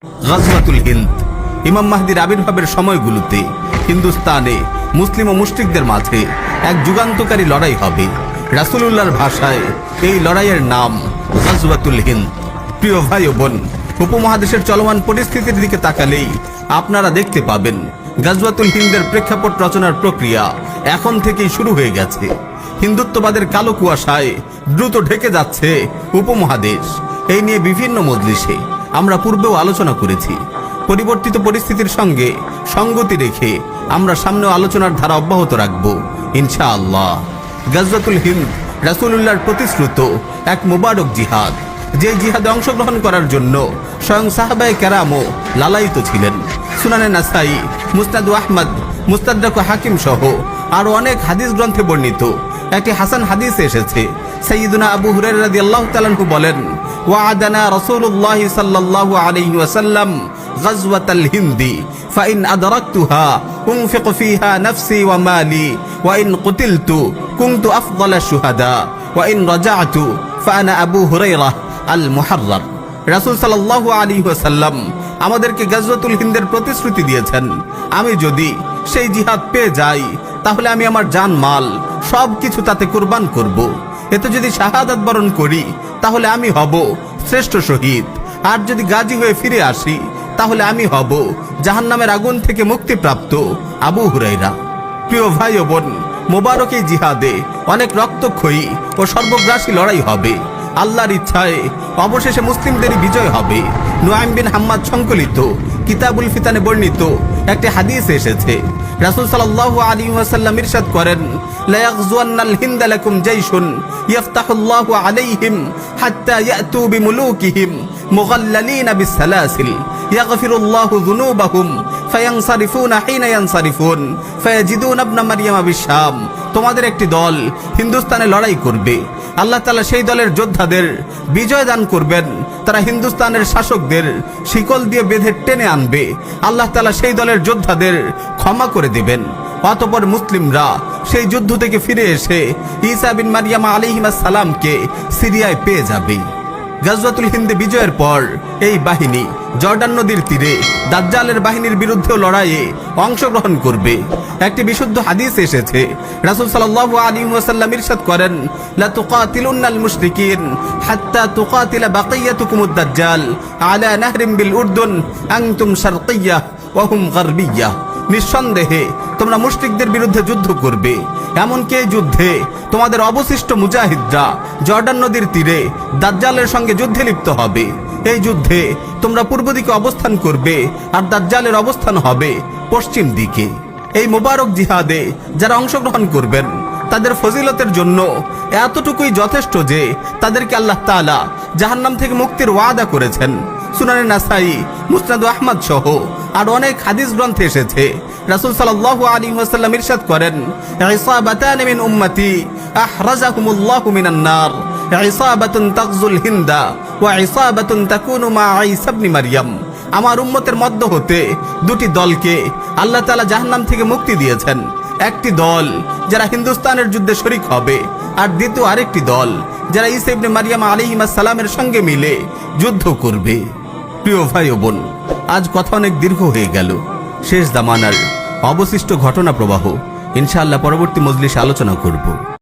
গাজওয়াতুল হিন্দ। ইমাম মাহদির আবির্ভাবের সময়গুলোতে হিন্দুস্তানে মুসলিম ও মুশরিকদের মাঝে এক যুগান্তকারী লড়াই হবে। রাসূলুল্লাহর ভাষায় এই লড়াইয়ের নাম গাজওয়াতুল হিন্দ। প্রিয় ভাই ও বোন, উপমহাদেশের চলমান পরিস্থিতির দিকে তাকালেই আপনারা দেখতে পাবেন গাজওয়াতুল হিন্দের প্রেক্ষাপট রচনার প্রক্রিয়া এখন থেকেই শুরু হয়ে গেছে। হিন্দুত্ববাদের কালো কুয়াশায় দ্রুত ঢেকে যাচ্ছে উপমহাদেশ। এই নিয়ে বিভিন্ন মজলিসে আমরা পূর্বেও আলোচনা করেছি। পরিবর্তিত পরিস্থিতির সঙ্গে সঙ্গতি রেখে আমরা সামনেও আলোচনার ধারা অব্যাহত রাখব ইনশাআল্লাহ। গাজওয়াতুল হিন্দ রাসূলুল্লাহর প্রতিশ্রুত এক মুবারক জিহাদ, যে জিহাদে অংশগ্রহণ করার জন্য স্বয়ং সাহাবায়ে কেরামও লালায়িত ছিলেন। সুনানে নাসাই, মুসনাদ আহমদ, মুস্তাদরাক হাকিম সহ আরো অনেক হাদিস গ্রন্থে বর্ণিত একটি হাসান হাদিসে এসেছে, সাইয়্যিদুনা আবু হুরায়রা রাদিয়াল্লাহু তাআলা আনহু বলেন, ওয়া'আদানা রাসূলুল্লাহ সাল্লাল্লাহু আলাইহি ওয়াসাল্লাম গাজওয়াতাল হিন্দি ফাইন আদরাকতুহা উনফিক ফিহা নাফসি ওয়া মালি ওয়া ইন কুতিলতু কুনতু আফদালা শুহাদা ওয়া ইন রাজা'তু ফাআনা আবু হুরায়রা আল মুহাররার। রাসূল সাল্লাল্লাহু আলাইহি ওয়াসাল্লাম আমাদেরকে গাজওয়াতুল হিন্দের প্রতিশ্রুতি দিয়েছেন, আমি যদি সেই জিহাদ পেয়ে যাই তাহলে আমি আমার জান মাল সবকিছু তাতে কুরবান করব। এতে যদি শাহাদাত বরণ করি তাহলে আমি হব শ্রেষ্ঠ শহীদ, আর যদি গাজী হয়ে ফিরে আসি তাহলে আমি হব জাহান্নামের আগুন থেকে মুক্তিপ্রাপ্ত আবু হুরায়রা। প্রিয় ভাই ও বোন, মোবারক এই জিহাদে অনেক রক্তক্ষয়ী ও সর্বগ্রাসী লড়াই হবে। আল্লাহর ইচ্ছায় অবশেষে মুসলিমদেরই বিজয় হবে। নুআইম বিন হাম্মাদ সংকলিত কিতাবুল ফিতানে বর্ণিত একটি হাদিস এসেছে, রাসূল সাল্লাল্লাহু আলাইহি ওয়াসাল্লাম ইরশাদ করেন, লা ইয়াগজুয়ান্নাল হিন্দা লাকুম জাইশুন ইফতাহুল্লাহু আলাইহিম হাত্তা ইয়াতু বিমুলুকিহিম মুগাল্লালিনা বিসসালাসিল ইয়াগফিরুল্লাহু যুনুবাহুম ফায়ানসারিফুনা হিনা ইয়ানসারিফুন ফায়াজিদুনা ইবনা মারইয়ামা বিশাম। তোমাদের একটি দল হিন্দুস্তানে লড়াই করবে, আল্লাহ তাআলা সেই দলের যোদ্ধাদের বিজয় দান করবেন। তারা হিন্দুস্তানের শাসকদের শিকল দিয়ে বেঁধে টেনে আনবে, আল্লাহ তাআলা সেই দলের যোদ্ধাদের ক্ষমা করে দেবেন। অতঃপর মুসলিমরা সেই যুদ্ধ থেকে ফিরে এসে ঈসা বিন মারইয়াম আলাইহিস সালামকে সিরিয়ায় পেয়ে যাবে। গাজওয়াতুল হিন্দে বিজয়ের পর এই বাহিনী জর্ডান নদীর তীরে দাজ্জালের বাহিনীর বিরুদ্ধেও লড়াইয়ে অংশগ্রহণ করবে। একটি বিশুদ্ধ হাদিস এসেছে, রাসূল সাল্লাল্লাহু আলাইহি ওয়াসাল্লাম ইরশাদ করেন, লা তুকাতিলুন্নাল মুশরিকিন হাত্তা তুকাতিলা বাকিয়াতুকুমুদ দাজ্জাল আলা নাহরিম বিল উরদুন আনতুম শারকিয়্যাহ ওয়া হুম গারবিয়্যাহ। নিঃসন্দেহে তোমরা মুশরিকদের বিরুদ্ধে যুদ্ধ করবে, এমনকি এই যুদ্ধে তোমাদের অবশিষ্ট মুজাহিদরা জর্ডান নদীর তীরে দাজ্জালের সঙ্গে যুদ্ধে লিপ্ত হবে। এই যুদ্ধে তোমরা পূর্ব দিকে অবস্থান করবে আর দাজ্জালের অবস্থান হবে পশ্চিম দিকে। এই মোবারক জিহাদে যারা অংশগ্রহণ করবেন তাদের ফজিলতের জন্য এতটুকুই যথেষ্ট যে তাদেরকে আল্লাহ তাআলা জাহান্নাম থেকে মুক্তির ওয়াদা করেছেন। সুনানে নাসাই, মুসনাদ আহমদ সহ আর অনেক হাদিস গ্রন্থে এসেছে, রাসূল সাল্লাল্লাহু আলাইহি ওয়াসাল্লাম ইরশাদ করেন, ইসাবাতান মিন উম্মতি আহরাজাহুমুল্লাহু মিনান নার, ইসাবাতুন তাগজুল হিন্দা ওয়া ইসাবাতুন তাকুনু মা ঈসা ইবনে মারইয়াম। আমার উম্মতের মধ্য হতে দুটি দলকে আল্লাহ তাআলা জাহান্নাম থেকে মুক্তি দিয়েছেন। একটি দল যারা হিন্দুস্তানের যুদ্ধে শরীক হবে, আর দ্বিতীয় আরেকটি দল যারা ঈসা ইবনে মারইয়াম আলাইহিস সালামের সঙ্গে মিলে যুদ্ধ করবে। প্রিয় ভাই ও বোন, আজ কথা অনেক দীর্ঘ হয়ে গেল। শেষ জামানার অবশিষ্ট ঘটনা প্রবাহ ইনশাআল্লাহ পরবর্তী মজলিসে আলোচনা করব।